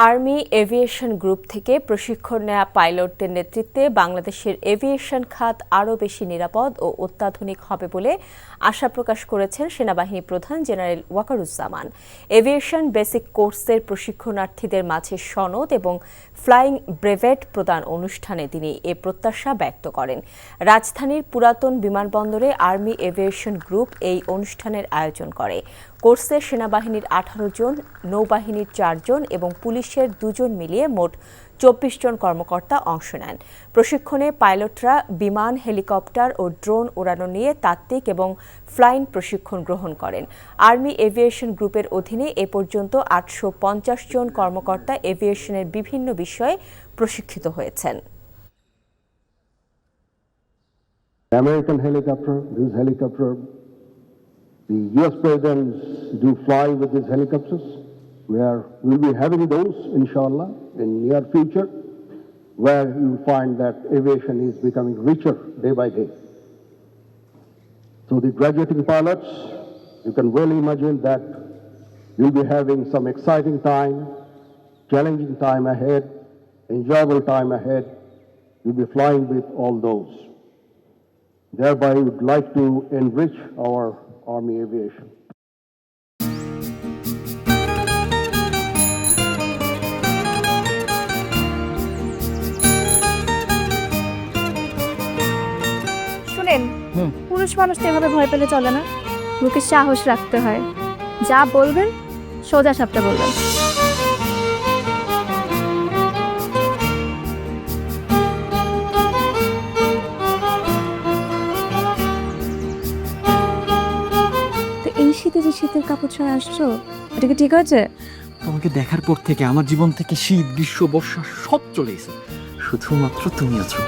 Army aviation group থেকে প্রশিক্ষণ নেওয়া পাইলটদের নেতৃত্বে বাংলাদেশের এভিয়েশন খাত আরও বেশি নিরাপদ ও অত্যাধুনিক হবে বলে আশা প্রকাশ করেছেন সেনাবাহিনী প্রধান জেনারেল ওয়াকারুজ্জামান। এভিয়েশন বেসিক কোর্সের প্রশিক্ষণার্থীদের মাঝে সনদ এবং ফ্লাইং ব্রেভেট প্রদান অনুষ্ঠানে তিনি এ প্রত্যাশা ব্যক্ত করেন। রাজধানীর পুরাতন বিমানবন্দরে আর্মি এভিয়েশন গ্রুপ এই অনুষ্ঠানের আয়োজন করে। কোর্সে সেনাবাহিনীর 18 জন, নৌবাহিনীর 4 জন এবং পুলিশের 2 জন মিলিয়ে মোট 24 জন কর্মকর্তা অংশ নেন। প্রশিক্ষণে পাইলটরা বিমান, হেলিকপ্টার ও ড্রোন উড়ানো নিয়ে তাত্ত্বিক এবং ফ্লাইং প্রশিক্ষণ গ্রহণ করেন। আর্মি এভিয়েশন গ্রুপের অধীনে এ পর্যন্ত 850 জন কর্মকর্তা এভিয়েশনের বিভিন্ন বিষয়ে প্রশিক্ষিত হয়েছেন। American helicopter, this helicopter, the US presidents do fly with these helicopters. We'll be having those, inshallah, in near future, where you'll find that aviation is becoming richer day by day. So the graduating pilots, you can well imagine that you'll be having some exciting time, challenging time ahead, enjoyable time ahead. You'll be flying with all those. Thereby, we would like to enrich our Army aviation. শুনেন, পুরুষ মানুষ তো এভাবে ভয় পেলে চলে না, মুখে সাহস রাখতে হয়। যা বলবেন সোজা সাপটা বলবেন। এই শীতে যে শীতের কাপড় ছাড়া আসছো, এটা কি ঠিক আছে? তোমাকে দেখার পর থেকে আমার জীবন থেকে শীত, গ্রীষ্ম, বর্ষা সব চলে গেছে, শুধুমাত্র তুমি আছো।